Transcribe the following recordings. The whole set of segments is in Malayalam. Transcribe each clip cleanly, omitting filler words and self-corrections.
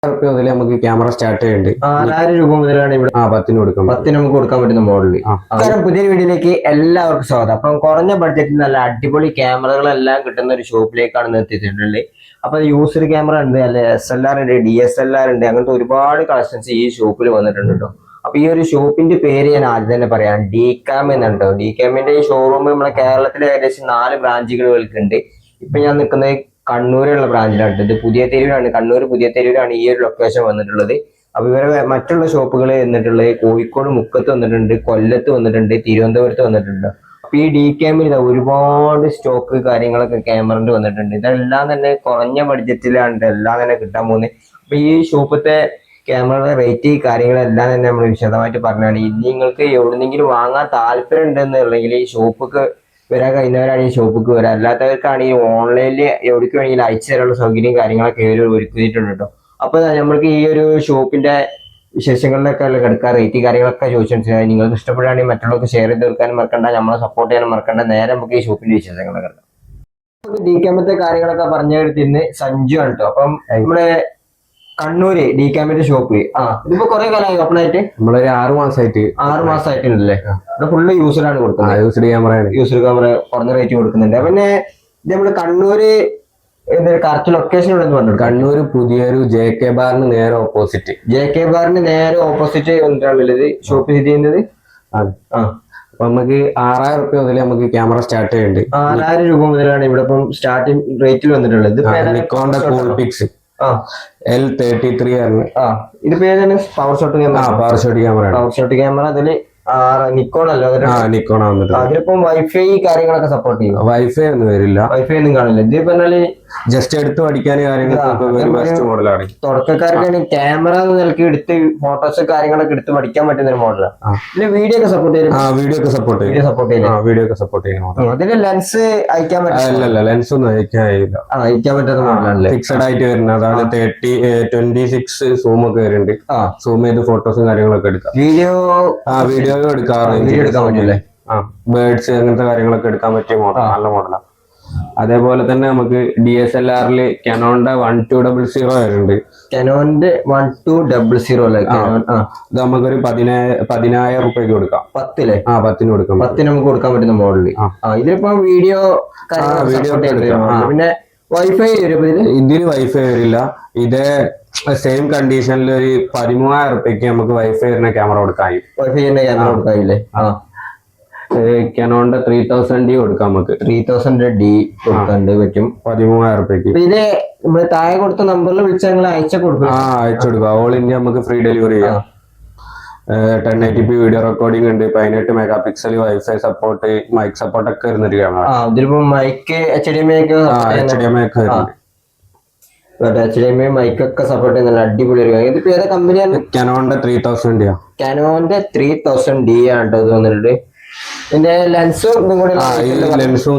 മുതൽ നമുക്ക് ക്യാമറ സ്റ്റാർട്ട് ചെയ്യുന്നുണ്ട്. 6000 രൂപ മുതലാണ് ഇവിടെ 10 കൊടുക്കാം. 10 നമുക്ക് കൊടുക്കാൻ പറ്റുന്ന മോഡല്. പുതിയൊരു വീഡിയോയിലേക്ക് എല്ലാവർക്കും സ്വാഗതം. അപ്പം കുറഞ്ഞ ബഡ്ജറ്റിൽ നല്ല അടിപൊളി ക്യാമറകളെല്ലാം കിട്ടുന്ന ഒരു ഷോപ്പിലേക്കാണ് എത്തിയിട്ടുള്ളത്. അപ്പൊ യൂസർ ക്യാമറ ഉണ്ട്, അല്ലെ SLR ഉണ്ട്, DSLR ഉണ്ട്, അങ്ങനത്തെ ഒരുപാട് കളക്ഷൻസ് ഈ ഷോപ്പിൽ വന്നിട്ടുണ്ട് കേട്ടോ. അപ്പൊ ഈ ഒരു ഷോപ്പിന്റെ പേര് ഞാൻ ആദ്യം തന്നെ പറയാം, DCAM എന്നുണ്ടോ. DCAMന്റെ ഈ ഷോറൂം നമ്മുടെ കേരളത്തിലെ ഏകദേശം 4 ബ്രാഞ്ചുകൾക്കുണ്ട്. ഇപ്പൊ ഞാൻ നിൽക്കുന്നത് കണ്ണൂരുള്ള ബ്രാഞ്ചിലാണ്. ഇത് പുതിയ തെരുവിലാണ്, കണ്ണൂർ പുതിയ തെരുവിലാണ് ഈ ഒരു ലൊക്കേഷൻ വന്നിട്ടുള്ളത്. അപ്പൊ ഇവരെ മറ്റുള്ള ഷോപ്പുകൾ വന്നിട്ടുള്ളത് കോഴിക്കോട് മുക്കത്ത് വന്നിട്ടുണ്ട്, കൊല്ലത്ത് വന്നിട്ടുണ്ട്, തിരുവനന്തപുരത്ത് വന്നിട്ടുണ്ട്. അപ്പൊ ഈ DCAMൽ ഒരുപാട് സ്റ്റോക്ക് കാര്യങ്ങളൊക്കെ ക്യാമറന്റെ വന്നിട്ടുണ്ട്. ഇതെല്ലാം തന്നെ കുറഞ്ഞ ബഡ്ജറ്റിലാണ് എല്ലാം തന്നെ കിട്ടാൻ പോകുന്നത്. അപ്പൊ ഈ ഷോപ്പത്തെ ക്യാമറയുടെ റേറ്റ് കാര്യങ്ങളെല്ലാം തന്നെ നമ്മൾ വിശദമായിട്ട് പറഞ്ഞാണ്. ഇനി നിങ്ങൾക്ക് എവിടെന്നെങ്കിലും വാങ്ങാൻ താല്പര്യം ഉണ്ടെന്നുണ്ടെങ്കിൽ ഈ ഷോപ്പിക്ക് വരാൻ കഴിയുന്നവരാണ് ഈ ഷോപ്പിക്ക് വരാം. അല്ലാത്തവർക്കാണെങ്കിൽ ഓൺലൈനിൽ എവിടേക്ക് വേണമെങ്കിലും അയച്ചു തരാനുള്ള സൗകര്യം കാര്യങ്ങളൊക്കെ ഇവർ ഒരുക്കിയിട്ടുണ്ട് കേട്ടോ. അപ്പൊ നമ്മൾക്ക് ഈ ഒരു ഷോപ്പിന്റെ വിശേഷങ്ങളിലൊക്കെ കിടക്കാൻ റേറ്റ് കാര്യങ്ങളൊക്കെ ചോദിച്ചു. നിങ്ങൾക്ക് ഇഷ്ടപ്പെടുകയാണെങ്കിൽ മറ്റുള്ളവർക്ക് ഷെയർ ചെയ്ത് തീർക്കാനും മറക്കണ്ട, നമ്മളെ സപ്പോർട്ട് ചെയ്യാനും മറക്കണ്ട. നേരെ നമുക്ക് ഈ ഷോപ്പിന്റെ വിശേഷങ്ങളൊക്കെ കിടക്കാം. DCAMത്തെ കാര്യങ്ങളൊക്കെ പറഞ്ഞെടുത്തിന്ന് സഞ്ജു ആണ് കേട്ടോ. അപ്പം നമ്മുടെ കണ്ണൂര് DCAMന്റെ ഷോപ്പ് ഇതിപ്പോ കുറെ കാലമായി ഓപ്പൺ ആയിട്ട്. നമ്മളൊരു 6 മാസമായിട്ട് 6 മാസമായിട്ടുണ്ടല്ലേ. ഇവിടെ ഫുള്ള് യൂസറാണ് കൊടുക്കുന്നത്. യൂസർ ക്യാമറയാണ്. യൂസർ ക്യാമറ കുറഞ്ഞ റേറ്റ് കൊടുക്കുന്നുണ്ട്. പിന്നെ ഇത് നമ്മള് കണ്ണൂര് കറക്റ്റ് ലൊക്കേഷൻ ഇവിടെ പറഞ്ഞു. കണ്ണൂര് പുതിയൊരു JK ബാറിന് നേരെ ഓപ്പോസിറ്റ്. JK ബാറിന് നേരെ ഓപ്പോസിറ്റ് വന്നിട്ടാണുള്ളത് ഷോപ്പ് സ്ഥിതി ചെയ്യുന്നത്. അപ്പൊ നമുക്ക് 6000 രൂപ മുതൽ നമുക്ക് ക്യാമറ സ്റ്റാർട്ട് ചെയ്യുന്നുണ്ട്. 6000 രൂപ മുതലാണ് ഇവിടെ ഇപ്പം സ്റ്റാർട്ടിംഗ് റേറ്റിൽ വന്നിട്ടുള്ളത്. നിക്കോണിന്റെ കൂൾപിക്സ് L33 ആണ്. ഇത് പേരാണ് power shot camera. Power shot camera അതില് നിക്കോൺ അല്ല, നിക്കോൺ അതിലിപ്പം വൈഫൈ കാര്യങ്ങളൊക്കെ സപ്പോർട്ട് ചെയ്യും. വൈഫൈ ഒന്നും വരില്ല, വൈഫൈ ഒന്നും കാണില്ല. ഇത് പറഞ്ഞാല് ജസ്റ്റ് എടുത്ത് പഠിക്കാൻ മോഡലാണ്. തുടക്കക്കാർക്കാണ് ക്യാമറ നിലക്ക് എടുത്ത് ഫോട്ടോസ് കാര്യങ്ങളൊക്കെ എടുത്ത് പഠിക്കാൻ പറ്റുന്ന ഒരു മോഡലാണ്. ഇതില് വീഡിയോ ഒക്കെ സപ്പോർട്ട് ചെയ്യും. വീഡിയോ ഒക്കെ സപ്പോർട്ട് ചെയ്യും. അതില് ലെൻസ് അയക്കാൻ പറ്റില്ല, ലെൻസ് ഒന്നും അയക്കാൻ പറ്റുന്ന മോഡലാണല്ലേ. ഫിക്സഡ് ആയിട്ട് വരുന്നത്. അതാണ് 26 സൂം ഒക്കെ വരുന്നുണ്ട്. സൂം ചെയ്ത് ഫോട്ടോസും കാര്യങ്ങളൊക്കെ എടുക്കാം. വീഡിയോ എടുക്കാൻ പറ്റില്ലേ. ബേർഡ്സ് അങ്ങനത്തെ കാര്യങ്ങളൊക്കെ എടുക്കാൻ പറ്റിയ മോഡൽ, നല്ല മോഡലാണ്. അതേപോലെ തന്നെ നമുക്ക് DSLRല് കനോണിന്റെ 1200 വരുന്നുണ്ട്. കനോണിന്റെ 1200 അല്ലേ. ഇത് നമുക്കൊരു 10,000 രൂപയ്ക്ക് കൊടുക്കാം. 10 10 കൊടുക്കാം. 10 നമുക്ക് കൊടുക്കാൻ പറ്റുന്ന മോഡല്. ഇതിലിപ്പോ വീഡിയോ പിന്നെ വൈഫൈ ഇതിന് വൈഫൈ വരില്ല. ഇത് സെയിം കണ്ടീഷനിൽ ഒരു 13,000 രൂപയ്ക്ക് നമുക്ക് വൈഫൈ വരുന്ന ക്യാമറ കൊടുക്കാൻ. Wifi camera കൊടുക്കാനില്ലേ. കനോണിന്റെ 3000D കൊടുക്കാം. നമുക്ക് 3000D കൊടുക്കാണ്ട് പറ്റും 13,000 രൂപയ്ക്ക്. ഇത് നമ്മള് താഴെ കൊടുത്ത നമ്പറിൽ വിളിച്ചാൽ നിങ്ങൾ അയച്ചു കൊടുക്കാം. ഓൾ ഇന്ത്യ നമുക്ക് ഫ്രീ ഡെലിവറി ചെയ്യാം. 1080p വീഡിയോ റെക്കോർഡിംഗ് ഉണ്ട്. 18 megapixel wifi support, mic support ഒക്കെ വരുന്നൊരു ക്യാമറ. ഇതിലിപ്പോ മൈക്ക് HDMI ഒക്കെ മൈക്കൊക്കെ സപ്പോർട്ട് ചെയ്യുന്ന അടിപൊളി ഒരു ഇത് പേരെ കമ്പനിയാണ്. കനോണിന്റെ 3000D. കനോണിന്റെ 3000D ആണ് കേട്ടോ ഇത് വന്നിട്ടുണ്ട്. ഇതിന്റെ ലെൻസും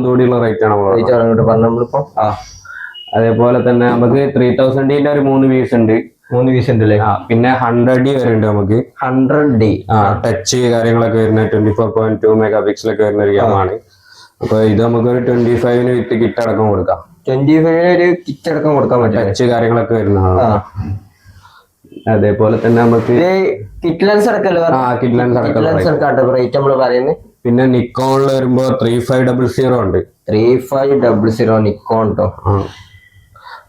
ഇതുകൂടിയുള്ള റേറ്റ് ആണ് നമ്മളിപ്പോ. അതേപോലെ തന്നെ നമുക്ക് 3000D ഒരു 3 പീസ് ഉണ്ട്. 3 പീസ് ഉണ്ട് അല്ലേ. പിന്നെ 100D വരുന്നുണ്ട്. നമുക്ക് 100D ടച്ച് കാര്യങ്ങളൊക്കെ വരുന്ന 24.2 മെഗാ പിക്സൽ ഒക്കെ വരുന്ന ഒരു ക്യാമറയാണ്. അപ്പൊ ഇത് നമുക്കൊരു 25 വിത്ത് കിറ്റ് അടക്കം കൊടുക്കാം. 25 ഒരു കിറ്റ് അടക്കം കൊടുക്കാൻ പറ്റും. ടച്ച് കാര്യങ്ങളൊക്കെ വരുന്നതാണ്. അതേപോലെ തന്നെ നമുക്ക് കിറ്റ് ലെൻസ് അടക്കല്ലേ. കിറ്റ് ലെൻസ് അടക്കം റേറ്റ് നമ്മൾ പറയുന്നത്. പിന്നെ നിക്കോണിൽ വരുമ്പോ 3500 ഉണ്ട്. 3500 നിക്കോൺ ട്ടോ.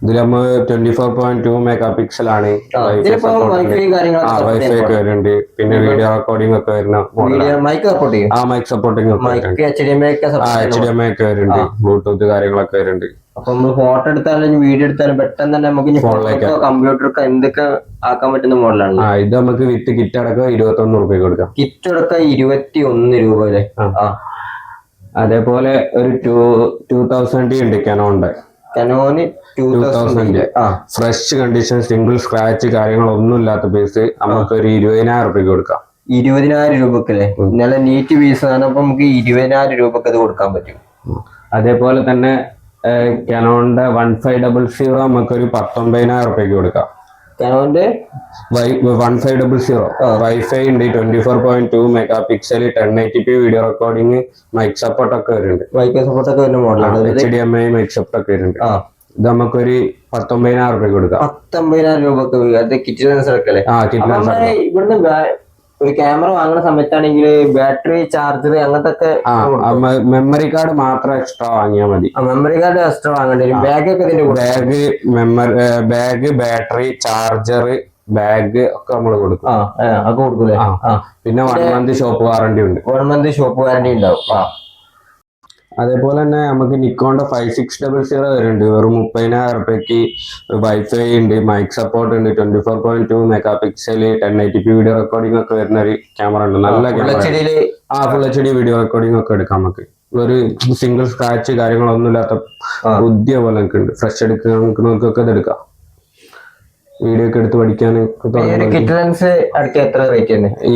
ഇതിൽ നമ്മൾ 24.2 മെഗാ പിക്സൽ ആണ്. വൈഫൈ ഒക്കെ വരുന്നുണ്ട്. പിന്നെ വീഡിയോ റെക്കോർഡിംഗ് ഒക്കെ വരുന്ന മൈക്ക് സപ്പോർട്ടിംഗ് HDMI ഒക്കെ വരുന്നുണ്ട്. ബ്ലൂടൂത്ത് കാര്യങ്ങളൊക്കെ വരുന്നുണ്ട്. അപ്പൊ നമ്മള് ഫോട്ടോ എടുത്താലും വീഡിയോ എടുത്താലും പെട്ടെന്ന് തന്നെ നമുക്ക് കമ്പ്യൂട്ടർക്ക് എന്തൊക്കെ ആക്കാൻ പറ്റുന്ന മോഡലാണ്. ഇത് നമുക്ക് വിത്ത് കിറ്റ് അടക്കം 21 രൂപ കൊടുക്കാം. കിറ്റ് അടക്കം 21 രൂപ അല്ലേ. അതേപോലെ ഒരു 2000D ഉണ്ട് കനോണിന്റെ. കനോന് 2000 ഫ്രഷ് കണ്ടീഷൻ, സിംഗിൾ സ്ക്രാച്ച് കാര്യങ്ങളൊന്നും ഇല്ലാത്ത പീസ് നമുക്ക് ഒരു 20,000 രൂപയ്ക്ക് കൊടുക്കാം. 20,000 രൂപക്കല്ലേ. നല്ല നീറ്റ് പീസ് ആണ്. അപ്പൊ നമുക്ക് 20,000 രൂപക്ക് അത് കൊടുക്കാൻ പറ്റും. അതേപോലെ തന്നെ കനോണിന്റെ 1500 നമുക്കൊരു 19,000 രൂപയ്ക്ക് കൊടുക്കാം. കനോന്റെ 1500 വൈഫൈ ഉണ്ട്. 24.2 mega pixel 1080p video recording, mic support ഒക്കെ വരുന്നുണ്ട്. മൈക്ക് സപ്പോർട്ട് ഒക്കെ വരുന്ന മോഡലാണ്. HDMI മൈക്ക് സപ്പോർട്ട് ഒക്കെ വരുന്നുണ്ട്. ഇത് നമുക്കൊരു 19,000 രൂപയ്ക്ക് കൊടുക്കാം. 19,000 രൂപക്ക് അത് കിറ്റ് ലെൻസ് എടുക്കല്ലേ? ആ കിറ്റ് ലെൻസ് ഇവിടുന്ന് ഒരു ക്യാമറ വാങ്ങുന്ന സമയത്താണെങ്കിൽ ബാറ്ററി ചാർജർ അങ്ങനത്തെ മെമ്മറി കാർഡ് മാത്രം എക്സ്ട്രാ വാങ്ങിയാൽ മതി. മെമ്മറി കാർഡ് എക്സ്ട്രാ വാങ്ങേണ്ടി വരും. ബാഗ് ഒക്കെ ഇതിന്റെ ബാഗ് ബാറ്ററി ചാർജർ ബാഗ് ഒക്കെ നമ്മൾ കൊടുക്കും. ഒക്കെ കൊടുക്കൂലേ? പിന്നെ 1 മന്ത് ഷോപ്പ് വാറണ്ടി ഉണ്ട്. 1 മന്ത് ഷോപ്പ് വാറണ്ടി ഉണ്ടാവും. അതേപോലെ തന്നെ നമുക്ക് നിക്കോണിന്റെ 5600 വരുന്നുണ്ട്. വെറും 30,000 രൂപയ്ക്ക് വൈഫൈ ഉണ്ട്, മൈക്ക് സപ്പോർട്ട് ഉണ്ട്, 24.2 mega pixel 1080p video recording ഒക്കെ വരുന്ന ഒരു ക്യാമറ ഉണ്ട്. നല്ല camera. Full HD video recording ഒക്കെ എടുക്കാം നമുക്ക്. ഒരു സിംഗിൾ സ്ക്രാച്ച് കാര്യങ്ങളൊന്നും ഇല്ലാത്ത പുതിയ പോലെ ഒക്കെ ഉണ്ട്. ഫ്രഷ് എടുക്കുന്നവർക്കൊക്കെ ഇത് എടുക്കാം. വീഡിയോ ഒക്കെ എടുത്ത് പഠിക്കാൻ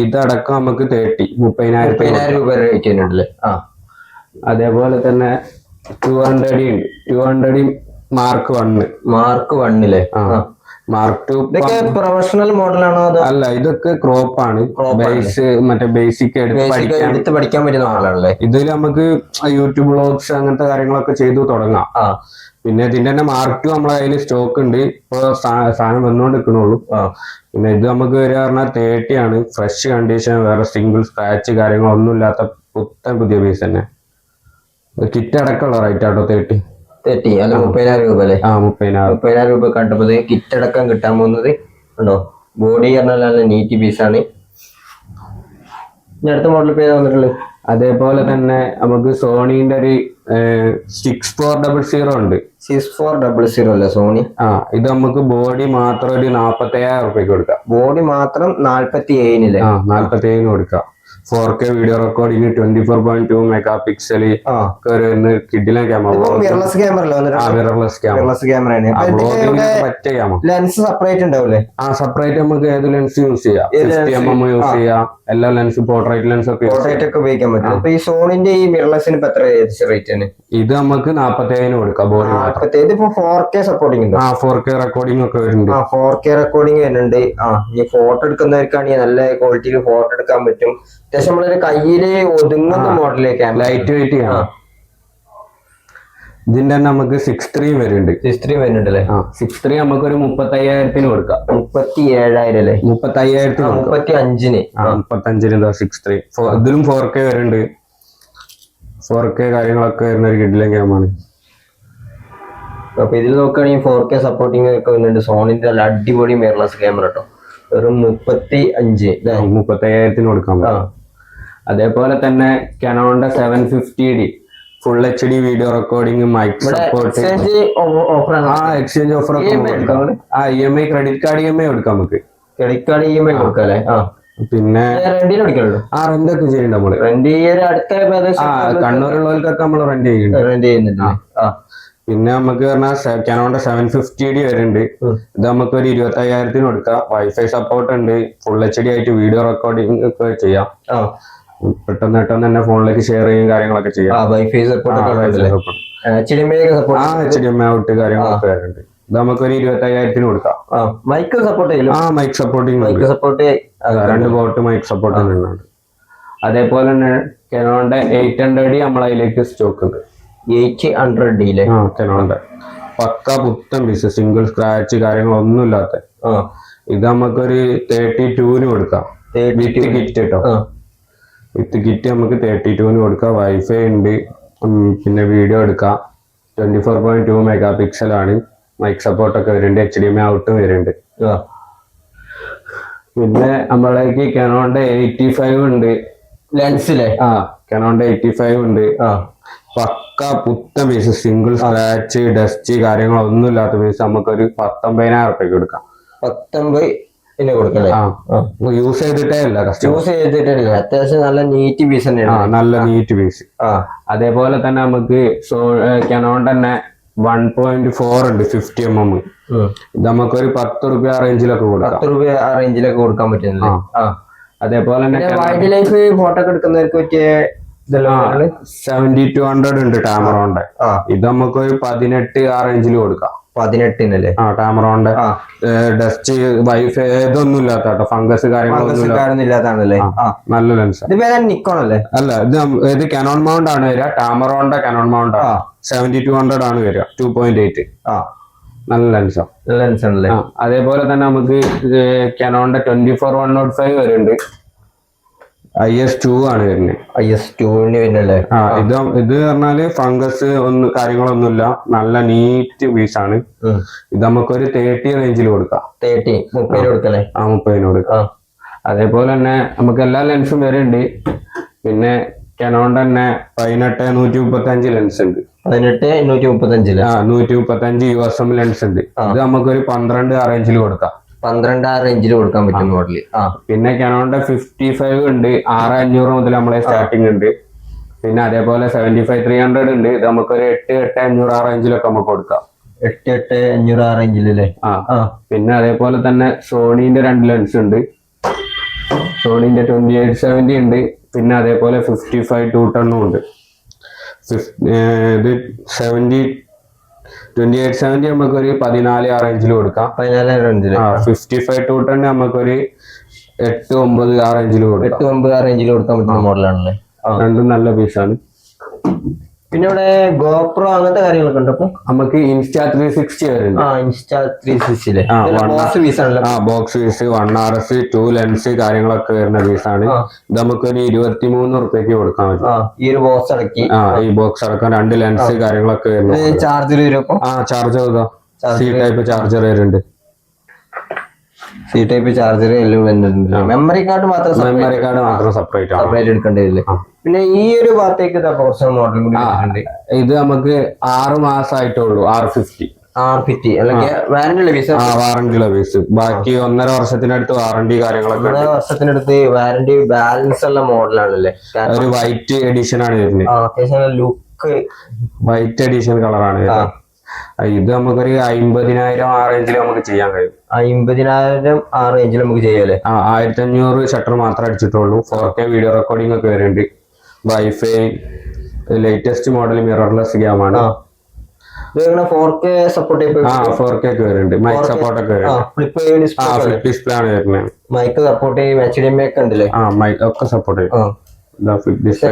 ഇതടക്കം നമുക്ക് 30,000 രൂപ റേറ്റ് ഉണ്ടല്ലേ? അതേപോലെ തന്നെ 200 ഉണ്ട്. 200 മാർക്ക് 1. മാർക്ക് 1 മാർക്ക് 2 പ്രൊഫഷണൽ മോഡലാണോ? അല്ല, ഇതൊക്കെ ക്രോപ്പ് ആണ്. മറ്റേ ബേസിക് എടുത്ത് പഠിക്കാൻ പറ്റുന്ന മോഡലാണല്ലേ? ഇതിൽ നമുക്ക് യൂട്യൂബ് വ്ളോഗ്സ് അങ്ങനത്തെ കാര്യങ്ങളൊക്കെ ചെയ്തു തുടങ്ങാം. പിന്നെ ഇതിന്റെ തന്നെ മാർക്ക് 2 നമ്മളെ കയ്യിൽ സ്റ്റോക്ക് ഉണ്ട്. ഇപ്പൊ സാധനം വന്നുകൊണ്ടിരിക്കണുള്ളൂ. പിന്നെ ഇത് നമുക്ക് വരിക പറഞ്ഞാൽ 30 ആണ്. ഫ്രഷ് കണ്ടീഷൻ, വേറെ സിംഗിൾ സ്ക്രാച്ച് കാര്യങ്ങളൊന്നും ഇല്ലാത്ത പുതിയ പീസ് തന്നെ. കിറ്റ് അടക്കമുള്ള റേറ്റ് ആട്ടോ 30 അല്ല 30,000 രൂപ അല്ലേ? 30,000 രൂപ കണ്ടപ്പോ കിറ്റ് അടക്കം കിട്ടാൻ പോകുന്നത് ഉണ്ടോ? ബോഡി പറഞ്ഞാൽ നല്ല നീറ്റ് പീസാണ്. ഇനി അടുത്ത മോഡൽ പേര് വന്നിട്ടുള്ളത്. അതേപോലെ തന്നെ നമുക്ക് സോണീന്റെ ഒരു 6400 ഉണ്ട്. 6400 അല്ലേ സോണി? ഇത് നമുക്ക് ബോഡി മാത്രം ഒരു 45,000 രൂപയ്ക്ക് കൊടുക്കാം. ബോഡി മാത്രം 47,000 47,000 കൊടുക്കാം. 4K video recording 24.2 mega pixel കിഡിലെ മിറർലെസ് ക്യാമറയാണ്. ലെൻസ് സെപ്പറേറ്റ് ഉണ്ടാവില്ലേ? സെപ്പറേറ്റ് നമുക്ക് ഏത് ലെൻസ് യൂസ് ചെയ്യാം. 50mm യൂസ് ചെയ്യാം. എല്ലാ ലെൻസും പോർട്രേറ്റ് ലെൻസ് ഒക്കെ ഉപയോഗിക്കാൻ പറ്റും. അപ്പൊ ഈ സോണിന്റെ ഈ മിറർലെസിന് ഇപ്പൊ എത്ര റേറ്റ് ആണ്? ഇത് നമുക്ക് 47,000 കൊടുക്കാം. ബോഡി 4K സപ്പോർട്ടിംഗ് ഉണ്ട്. 4K റെക്കോർഡിംഗ് ഒക്കെ വരുന്നുണ്ട്. 4K റെക്കോർഡിംഗ് വരുന്നുണ്ട്. ഈ ഫോട്ടോ എടുക്കുന്നവർക്കാണെങ്കിൽ നല്ല ക്വാളിറ്റിയിൽ ഫോട്ടോ എടുക്കാൻ പറ്റും. അത്യാവശ്യം നമ്മളൊരു കയ്യില് ഒതുങ്ങുന്ന മോഡലിലേക്കാണ്. ലൈറ്റ് വെയിറ്റ് ആണ്. ഇതിന്റെ തന്നെ നമുക്ക് 6.3 വരുന്നുണ്ട്. 6.3 വരുന്നുണ്ടല്ലേ? 6.3 നമുക്ക് ഒരു 35,000 കൊടുക്കാം. 37,000 അല്ലേ? 35,000 35,000 6.3. ഇതിലും 4K വരുന്നുണ്ട്. 4K കാര്യങ്ങളൊക്കെ വരുന്ന ഒരു കിഡിലെ ക്യാമാണ്. അപ്പൊ ഇതിൽ നോക്കുകയാണെങ്കിൽ 4K സപ്പോർട്ടിംഗ് ഒക്കെ വരുന്നുണ്ട്. സോണിന്റെ നല്ല അടിപൊളി മിറർലെസ് ക്യാമറ കേട്ടോ. വെറും 35,000 കൊടുക്കാൻ പറ്റും. അതേപോലെ തന്നെ കനോണിന്റെ 750D full HD video recording, mic support. Exchange offer EMI credit card EMI കൊടുക്കാം നമുക്ക്. ക്രെഡിറ്റ് കാർഡ് EMI കൊടുക്കാല്ലേ? പിന്നെ റെന്റിന് കൊടുക്കലുള്ളൂ. റെന്റ് ഒക്കെ ചെയ്യുന്നുണ്ട് നമ്മള്. റെന്റ് അടുത്ത കണ്ണൂരുള്ളവർക്കൊക്കെ നമ്മൾ റെന്റ് ചെയ്യുന്നുണ്ട്. പിന്നെ നമുക്ക് പറഞ്ഞാൽ കനോണിന്റെ 750D വരുന്നുണ്ട്. ഇത് നമുക്ക് ഒരു 25,000 കൊടുക്കാം. വൈഫൈ സപ്പോർട്ട് ഉണ്ട്. ഫുൾ HD ആയിട്ട് വീഡിയോ റെക്കോർഡിംഗ് ഒക്കെ ചെയ്യാം. പെട്ടെന്ന് തന്നെ ഫോണിലേക്ക് ഷെയർ ചെയ്യും കാര്യങ്ങളൊക്കെ ചെയ്യാം. വൈഫൈ സപ്പോർട്ട് HDMI ഔട്ട് കാര്യങ്ങളൊക്കെ വരുന്നുണ്ട്. ഇത് നമുക്കൊരു 25,000 കൊടുക്കാം. Mic support mic supporting 2 port mic support ഉണ്ട്. അതേപോലെ തന്നെ കനോണിന്റെ 800D നമ്മളെ അതിലേക്ക് സ്റ്റോക്ക് ഉണ്ട്. 800D കനോണിന്റെ പക്ക പുത്തൻ പീസ്, സിംഗിൾ സ്ക്രാച്ച് കാര്യങ്ങളൊന്നും ഇല്ലാത്ത. ഇത് നമുക്കൊരു 32 കൊടുക്കാം. വിത്ത് കിറ്റ് കേട്ടോ. വിത്ത് കിറ്റ് നമുക്ക് 32 കൊടുക്കാം. വൈഫൈ ഉണ്ട്. പിന്നെ വീഡിയോ എടുക്കാം. 24.2 മെഗാ പിക്സൽ ആണ്. മൈക്ക് സപ്പോർട്ട് ഒക്കെ വരുന്നുണ്ട്. HDMI ഔട്ടും വരുന്നുണ്ട്. പിന്നെ നമ്മളേക്ക് കനോണിന്റെ 85 ഉണ്ട്. ലെൻസിലെ കനോണിന്റെ 85 ഉണ്ട്. പക്ക പുത്തൻ പീസ്, സിംഗിൾ സ്ക്രാച്ച് ഡസ്റ്റ് കാര്യങ്ങളൊന്നും ഇല്ലാത്ത പീസ് നമുക്കൊരു 19,000 രൂപയ്ക്ക് കൊടുക്കാം. 19 കൊടുക്കല്ലേ? യൂസ് ചെയ്തിട്ടേ ഇല്ല. അത്യാവശ്യം നല്ല നീറ്റ് പീസ് തന്നെയാണ്. നല്ല നീറ്റ് പീസ്. അതേപോലെ തന്നെ നമുക്ക് കനോൺ തന്നെ 1.4 ഉണ്ട് 50mm. ഇത് നമുക്കൊരു 10 രൂപ ആ റേഞ്ചിലൊക്കെ കൊടുക്കാം. 10 രൂപ ആ റേഞ്ചിലൊക്കെ കൊടുക്കാൻ പറ്റുന്നത്. അതേപോലെ തന്നെ വൈൽഡ് ലൈഫ് ഫോട്ടോ ഒക്കെ എടുക്കുന്നവർക്ക് പറ്റിയ 7200 ഉണ്ട് ടാമറോന്റെ. ഇത് നമുക്ക് ഒരു 18 ആ റേഞ്ചിൽ കൊടുക്കാം. 18 ടാമറോന്റെ ഡസ്റ്റ് വൈഫൈ ഇതൊന്നും ഇല്ലാത്ത കേട്ടോ. ഫംഗസ് കാര്യങ്ങളൊന്നും ഇല്ലാത്താണല്ലേ? നല്ല ലെൻസ്. നിക്കോൺ അല്ലേ? അല്ല, ഇത് കനോൺ മൗണ്ട് ആണ് വരിക. ടാമറോന്റെ കനോൺ മൗണ്ട് 7200 ആണ് വരിക. 2.8. നല്ല ലെൻസാ. നല്ല ലെൻസ് ആണല്ലേ. അതേപോലെ തന്നെ നമുക്ക് കനോണിന്റെ 24-105 വരുന്നുണ്ട്. IS2 ആണ് വരുന്നത്. IS2 വരുന്നല്ലേ. ഇത് പറഞ്ഞാല് ഫംഗസ് കാര്യങ്ങളൊന്നുമില്ല, നല്ല നീറ്റ് പീസാണ്. ഇത് നമുക്കൊരു 30 റേഞ്ചിൽ കൊടുക്കാം. 30 കൊടുക്കല്ലേ. 30 കൊടുക്കാം. അതേപോലെ തന്നെ നമുക്ക് എല്ലാ ലെൻസും വരുന്നുണ്ട്. പിന്നെ കനോണിന്റെ തന്നെ 18-135 ലെൻസ് ഉണ്ട്. 18-135 135 USM ലെൻസ് ഉണ്ട്. ഇത് നമുക്കൊരു 12 ആ റേഞ്ചിൽ കൊടുക്കാം. 12 ആ റേഞ്ചിൽ കൊടുക്കാൻ പറ്റും മോഡല്. പിന്നെ കനോണിന്റെ 55 ഉണ്ട്, 6500 മുതൽ നമ്മളെ സ്റ്റാർട്ടിങ് ഉണ്ട്. പിന്നെ അതേപോലെ 75-300 ഉണ്ട്. ഇത് നമുക്കൊരു 8-8-500 ആ റേഞ്ചിലൊക്കെ നമുക്ക് കൊടുക്കാം. 8-8-500 ആ റേഞ്ചിലല്ലേ. പിന്നെ അതേപോലെ തന്നെ സോണീന്റെ 2 ലെൻസ് ഉണ്ട്. സോണീന്റെ 28-70 ഉണ്ട്. പിന്നെ അതേപോലെ 55-210 ഉണ്ട്. ഇത് 28-70 നമുക്കൊരു 14 ആ റേഞ്ചിൽ കൊടുക്കാം. 14 റേഞ്ചിൽ. 55-210 നമുക്കൊരു 8-9 ആ റേഞ്ചിൽ കൊടുക്കാം. 8-9 ആ റേഞ്ചിൽ കൊടുക്കാൻ പറ്റുന്ന മോഡലാണല്ലേ. രണ്ടും നല്ല പീസാണ്. പിന്നെ ഇവിടെ ഗോപ്രോ അങ്ങനത്തെ കാര്യങ്ങളൊക്കെ ഉണ്ട്. അപ്പൊ നമുക്ക് Insta360 വരുന്നുണ്ട്. Insta360 box piece 1RS 2 lens കാര്യങ്ങളൊക്കെ വരുന്ന പീസാണ്. ഇത് നമുക്കൊരു 23 റുപ്യക്ക് കൊടുക്കാൻ പറ്റും. ഈ ഒരു ബോക്സ് അടക്കി. ഈ ബോക്സ് അടക്കം 2 ലെൻസ് കാര്യങ്ങളൊക്കെ വരുന്നു. ചാർജർ വരും. ചാർജർ C ടൈപ്പ് ചാർജർ വരുന്നുണ്ട്. C ടൈപ്പ് ചാർജർ എല്ലാം വരുന്നുണ്ട്. മെമ്മറി കാർഡ് മാത്രം സെപ്പറേറ്റ് എടുക്കേണ്ടി വരില്ലേ. പിന്നെ ഈ ഒരു ഭാഗത്തേക്ക് മോഡലും കൂടി ഇത് നമുക്ക് 6 മാസമായിട്ടുള്ളൂ. R50 അല്ലെങ്കിൽ വാറന്റി ഉള്ള പീസ്. ബാക്കി 1.5 വർഷത്തിനടുത്ത് വാറന്റി കാര്യങ്ങളൊക്കെ. 1.5 വർഷത്തിനടുത്ത് വാറന്റി ബാലൻസ് ഉള്ള മോഡലാണല്ലേ. ഒരു വൈറ്റ് എഡിഷൻ ആണ് വരുന്നത്. ലുക്ക് വൈറ്റ് എഡിഷൻ കളറാണ്. ഇത് നമുക്കൊരു 50,000 ആ റേഞ്ചിൽ നമുക്ക് ചെയ്യാൻ കഴിയും. 50,000 ആ റേഞ്ചിൽ നമുക്ക് ചെയ്യാല്ലേ. 1500 ഷട്ടർ മാത്രമേ അടിച്ചിട്ടുള്ളൂ. 4K വീഡിയോ റെക്കോർഡിംഗ് ഒക്കെ വരുന്നുണ്ട്. വൈഫൈ ലേറ്റസ്റ്റ് മോഡൽ മിറർലെസ് ക്യാമാണ്. 4K സപ്പോർട്ട് 4K ഒക്കെ വരുന്നുണ്ട്. മൈക്ക് സപ്പോർട്ട് ഒക്കെ വരുന്നുണ്ട്. ഫ്ലിപ്പ് ഡിസ്പ്ലേ ആണ് വരുന്നത്. മൈക്ക് സപ്പോർട്ട് ചെയ്യും. HDMI ഒക്കെ ഉണ്ടല്ലേ. മൈക്ക് ഒക്കെ സപ്പോർട്ട് ചെയ്യും. Flip display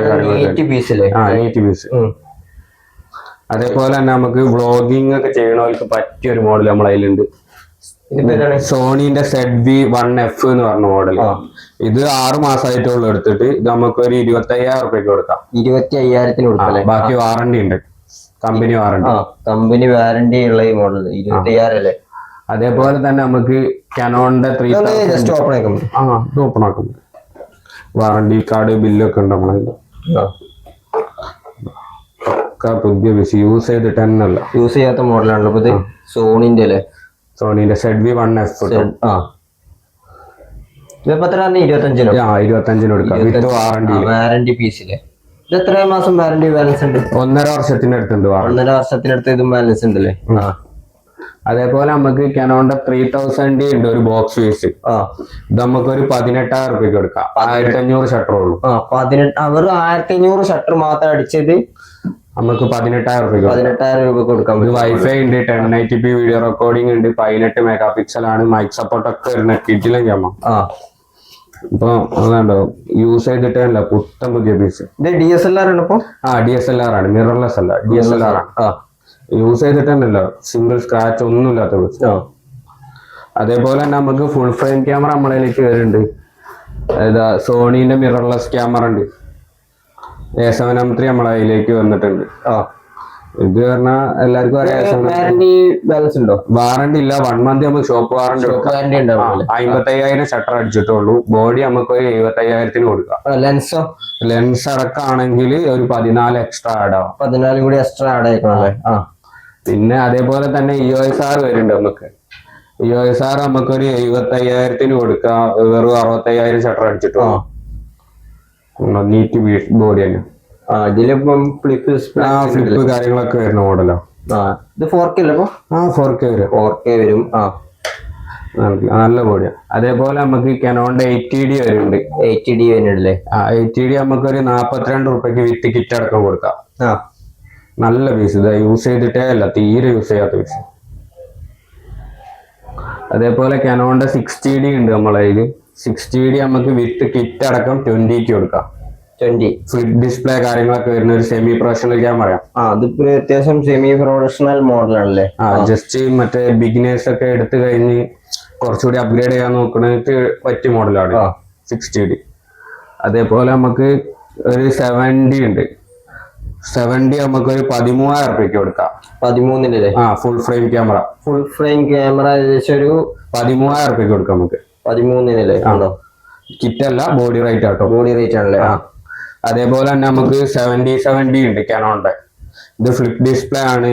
piece. അതേപോലെ തന്നെ നമുക്ക് വ്ളോഗിംഗ് ഒക്കെ ചെയ്യണവർക്ക് പറ്റിയ ഒരു മോഡൽ നമ്മളെ കയ്യിലുണ്ട്. സോണീന്റെ ZV-1F എന്ന് പറഞ്ഞ മോഡൽ. ഇത് 6 മാസമായിട്ടുള്ള എടുത്തിട്ട് ഇത് നമുക്കൊരു 25,000 റുപ്യക്ക് കൊടുക്കാം. 25,000 കൊടുക്കാം. ബാക്കി വാറന്റി ഉണ്ട്. കമ്പനി വാറന്റി ഉള്ള ഈ മോഡൽ 25,000 അല്ലേ. അതേപോലെ തന്നെ നമുക്ക് കനോണിന്റെ 3000 ഓപ്പൺ ആക്കും. വാറന്റി കാർഡ് ബില്ലൊക്കെ ഉണ്ട് നമ്മളെ. പുതിയ പീസ് യൂസ് ചെയ്യാത്ത മോഡലാണല്ലോ. സോണിന്റെ അല്ലേ. സോണിന്റെ ZV-1F. ഇതിപ്പോ 25 കൊടുക്കാം. വാറന്റി പീസിലെ. ഇത് എത്ര മാസം വാറന്റി ബാലൻസ് ഉണ്ട്? 1.5 വർഷത്തിനടുത്തുണ്ട്. 1.5 വർഷത്തിനടുത്ത് ഇതും ബാലൻസ് ഉണ്ടല്ലേ. അതേപോലെ നമുക്ക് കനോണിന്റെ 3000 ഉണ്ട് ഒരു ബോക്സ് പീസ്. ഇത് നമുക്കൊരു 18,000 റുപ്യക്ക് കൊടുക്കാം. 1500 ഷട്ടർ ഉള്ളൂ. 1500 ഷട്ടർ മാത്രം അടിച്ചത് നമുക്ക് 18,000 രൂപ കൊടുക്കാം. വൈഫൈ ഉണ്ട്, 1080p വീഡിയോ റെക്കോർഡിംഗ് ഉണ്ട്, 18 മെഗാ പിക്സൽ ആണ്, മൈക്ക് സപ്പോർട്ട് ഒക്കെ വരുന്ന കിറ്റിലും ക്യാമ. ഇപ്പൊ അതുകൊണ്ടോ യൂസ് ചെയ്തിട്ടല്ല, പുത്തൻ പുതിയ പീസ്. DSLR ആണ് ഇപ്പൊ. DSLR ആണ്, മിറർലെസ് അല്ല, DSLR ആണ്. യൂസ് ചെയ്തിട്ടല്ലോ, സിംഗിൾ സ്ക്രാച്ച് ഒന്നും ഇല്ലാത്ത പീസ്. അതേപോലെ തന്നെ നമുക്ക് ഫുൾ ഫ്രെയിം ക്യാമറ നമ്മളതിലേക്ക് വരുന്നുണ്ട്. സോണീന്റെ മിറർലെസ് ക്യാമറ ഉണ്ട്. A7M3 നമ്മളെ അതിലേക്ക് വന്നിട്ടുണ്ട്. ഇത് പറഞ്ഞാൽ എല്ലാവർക്കും അറിയാം. വാറന്റി ഇല്ല. 1 മന്ത് നമുക്ക് ഷോപ്പ് വാറന്റി 55,000 ഷട്ടർ അടിച്ചിട്ടുള്ളൂ. ബോഡി നമുക്ക് 75,000 കൊടുക്കാം. ലെൻസ് അടക്കമാണെങ്കിൽ ഒരു 14 എക്സ്ട്രാ ആഡ് ആവും. 14 കൂടി എക്സ്ട്രാ ആഡ് ആയിക്കോളെ. പിന്നെ അതേപോലെ തന്നെ EOS R വരുന്നുണ്ട്. നമുക്ക് EOS R നമുക്കൊരു 75,000 കൊടുക്കാം. വെറും 65,000 ഷട്ടർ അടിച്ചിട്ടുള്ളൂ. നീറ്റ് ബോഡി തന്നെ. ഇതിലിപ്പം ഫ്ലിപ്പ് കാര്യങ്ങളൊക്കെ വരുന്ന മോഡലോ. ഇത് 4K അല്ലേ? 4K വരും. നല്ല ബോഡിയാ. അതേപോലെ നമുക്ക് കനോണിന്റെ 80D വരുന്നുണ്ട്. 80D വരുന്നുണ്ടല്ലേ. 80D നമുക്കൊരു 42 റുപ്യക്ക് വിത്ത് കിറ്റ് അടക്കം കൊടുക്കാം. നല്ല പീസ്. ഇത് യൂസ് ചെയ്തിട്ടേ അല്ല, തീരെ യൂസ് ചെയ്യാത്ത പീസ്. അതേപോലെ കനോണിന്റെ 60D ഉണ്ട് നമ്മളെ കയ്യില്. 60D നമുക്ക് വിത്ത് കിറ്റ് അടക്കം 20ക്ക് കൊടുക്കാം. 20. ഫ്ലിപ്പ് ഡിസ്പ്ലേ കാര്യങ്ങളൊക്കെ വരുന്ന ഒരു സെമി പ്രൊഫഷണൽ ക്യാമറയാണ്. അതിപ്പോ അത്യാവശ്യം സെമി പ്രൊഫഷണൽ മോഡലാണല്ലേ? ജസ്റ്റ് മറ്റേ ബിഗിനേഴ്സ് ഒക്കെ എടുത്തു കഴിഞ്ഞ് കുറച്ചുകൂടി അപ്ഗ്രേഡ് ചെയ്യാൻ നോക്കുന്നതിന് പറ്റിയ മോഡലാണ് 60D. അതേപോലെ നമുക്ക് ഒരു 70 ഉണ്ട്. 70 നമുക്ക് ഒരു 13,000 രൂപയ്ക്ക് കൊടുക്കാം. 13-ല്ലേ? Full frame camera. Full frame camera ഏകദേശം ഒരു 13,000 രൂപയ്ക്ക് കൊടുക്കാം നമുക്ക്. 13-ല്ലേ? ആണോ? കിറ്റല്ല, ബോഡി റേറ്റ് ആട്ടോ. ബോഡി റേറ്റ് ആണല്ലേ? അതേപോലെ തന്നെ നമുക്ക് 70 ഉണ്ട് കാനോണിന്റെ. ഇത് ഫ്ലിപ്പ് ഡിസ്പ്ലേ ആണ്,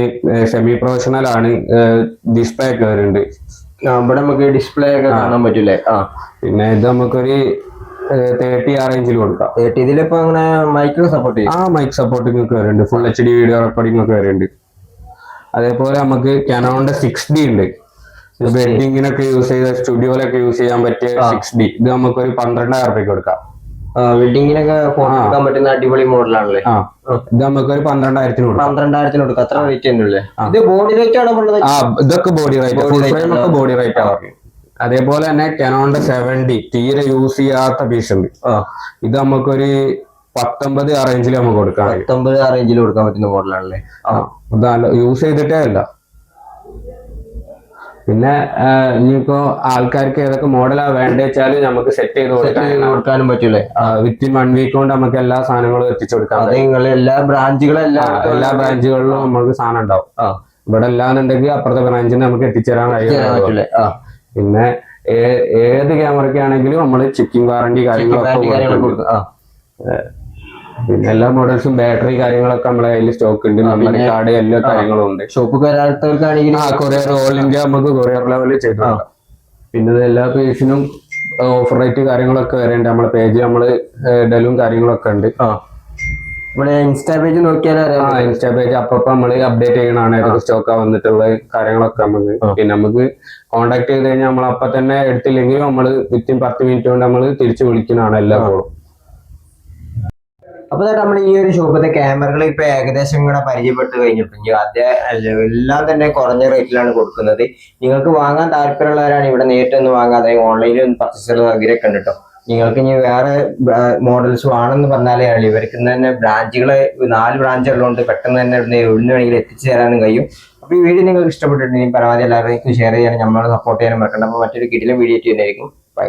സെമി പ്രൊഫഷണൽ ആണ്, ഡിസ്പ്ലേ ഒക്കെ വരുന്നുണ്ട്. ഇവിടെ നമുക്ക് ഡിസ്പ്ലേ ഒക്കെ കാണാൻ പറ്റൂലേ? പിന്നെ ഇത് നമുക്കൊരു 30 ആ റേഞ്ചിൽ കൊടുക്കാം. ഇതിലിപ്പോ അങ്ങനെ മൈക്ക് സപ്പോർട്ട് ചെയ്യും? മൈക്ക് സപ്പോർട്ടിംഗ് ഒക്കെ വരുന്നുണ്ട്. ഫുൾ HD വീഡിയോ റെക്കോർഡിംഗ് ഒക്കെ വരുന്നുണ്ട്. അതേപോലെ നമുക്ക് കാനോണിന്റെ 6D ഉണ്ട്. വെഡിങ്ങിനൊക്കെ യൂസ് ചെയ്ത, സ്റ്റുഡിയോയിലൊക്കെ യൂസ് ചെയ്യാൻ പറ്റിയ 6D. ഇത് നമുക്കൊരു 12,000 രൂപയ്ക്ക് കൊടുക്കാം. വെഡിങ്ങിനൊക്കെ ഫോട്ടോ എടുക്കാൻ പറ്റുന്ന അടിപൊളി മോഡലാണല്ലേ? ഇത് നമുക്ക് ഒരു 12,000 കൊടുക്കാം. 12,000 കൊടുക്കാം. അത്ര റേറ്റ് തന്നെയല്ലേ? ഇത് ബോഡി റേറ്റ് ആണോ? ഇതൊക്കെ ബോഡി റേറ്റ്, ഫുൾ ഫ്രെയിം ഒക്കെ ബോഡി റേറ്റ് ആണ്. അതേപോലെ തന്നെ കാനോണിന്റെ 70 തീരെ യൂസ് ചെയ്യാത്ത പീസ് ഉണ്ട്. ഇത് നമുക്കൊരു 19 ആ റേഞ്ചിൽ നമുക്ക് കൊടുക്കാം. 19 ആ റേഞ്ചിൽ കൊടുക്കാൻ പറ്റുന്ന മോഡലാണല്ലേ? യൂസ് ചെയ്തിട്ടേ അല്ല. പിന്നെ ഇനിയിപ്പോ ആൾക്കാർക്ക് ഏതൊക്കെ മോഡലാ വേണ്ട വെച്ചാല് നമുക്ക് സെറ്റ് ചെയ്ത് കൊടുക്കാനും പറ്റൂലേ? വിത്തിൻ 1 വീക്ക് കൊണ്ട് നമുക്ക് എല്ലാ സാധനങ്ങളും എത്തിച്ചു കൊടുക്കാം. എല്ലാ ബ്രാഞ്ചുകളിലും നമുക്ക് സാധനം ഉണ്ടാവും. ഇവിടെ അല്ലാന്നുണ്ടെങ്കിൽ അപ്പുറത്തെ ബ്രാഞ്ചിന് നമുക്ക് എത്തിച്ചേരാൻ കഴിയില്ല. പിന്നെ ഏത് ക്യാമറയ്ക്കാണെങ്കിലും നമ്മൾ ചെക്കിംഗ് വാറണ്ടി കാര്യങ്ങളൊക്കെ. പിന്നെ എല്ലാ മോഡൽസും ബാറ്ററി കാര്യങ്ങളൊക്കെ നമ്മളെ കയ്യിൽ സ്റ്റോക്ക് ഉണ്ട്. മെമ്മറി കാർഡ് എല്ലാ കാര്യങ്ങളും ഉണ്ട്. ഷോപ്പ് കയറാത്തവർക്കാണെങ്കിൽ കൊറിയർ, ഓൾ ഇന്ത്യ നമുക്ക് കൊറിയർ ലെവലിൽ ചെയ്തു കൊടുക്കാം. പിന്നെ എല്ലാ പേജിനും ഓഫർ റേറ്റ് കാര്യങ്ങളൊക്കെ വരുന്നുണ്ട്. നമ്മളെ പേജ് നമ്മള് ഡെലും കാര്യങ്ങളൊക്കെ ഉണ്ട്. ഇവിടെ ഇൻസ്റ്റാ പേജ് നോക്കിയാൽ ഇൻസ്റ്റാ പേജ് അപ്പൊ നമ്മള് അപ്ഡേറ്റ് ചെയ്യണതാണ്. ഏതൊക്കെ സ്റ്റോക്കാ വന്നിട്ടുള്ള കാര്യങ്ങളൊക്കെ നമുക്ക്. പിന്നെ നമുക്ക് കോൺടാക്ട് ചെയ്ത് കഴിഞ്ഞാൽ നമ്മൾ അപ്പൊ തന്നെ എടുത്തില്ലെങ്കിൽ നമ്മള് വിത്തിൻ 10 മിനിറ്റ് കൊണ്ട് നമ്മള് തിരിച്ചു വിളിക്കുന്നതാണ് എല്ലാ കോളും. അപ്പൊ നമ്മൾ ഈ ഒരു ഷോപ്പിലെ ക്യാമറകൾ ഇപ്പൊ ഏകദേശം ഇങ്ങനെ പരിചയപ്പെട്ട് കഴിഞ്ഞിട്ടുണ്ട്. എല്ലാം തന്നെ കുറഞ്ഞ റേറ്റിലാണ് കൊടുക്കുന്നത്. നിങ്ങൾക്ക് വാങ്ങാൻ താല്പര്യമുള്ളവരാണ് ഇവിടെ നേരിട്ടൊന്ന് വാങ്ങാതെ ഓൺലൈനിൽ ഒന്ന് പർച്ചേസ് സൗകര്യമൊക്കെ ഉണ്ട് കേട്ടോ. നിങ്ങൾക്ക് ഇനി വേറെ മോഡൽസ് വേണമെന്ന് പറഞ്ഞാലേ ഇവർക്ക് തന്നെ ബ്രാഞ്ചുകള് 4 ബ്രാഞ്ചുകളുണ്ട്. പെട്ടെന്ന് തന്നെ എവിടുന്ന് വേണമെങ്കിലും എത്തിച്ചു തരാനും കഴിയും. അപ്പൊ ഈ വീഡിയോ നിങ്ങൾക്ക് ഇഷ്ടപ്പെട്ടിട്ടുണ്ടെങ്കിൽ പരമാവധി എല്ലാവരും ഷെയർ ചെയ്യാനും നമ്മളെ സപ്പോർട്ട് ചെയ്യാനും മറക്കണ്ട. അപ്പൊ മറ്റൊരു കിടിലൻ വീഡിയോ ചെയ്യുന്നതായിരിക്കും. ബൈ.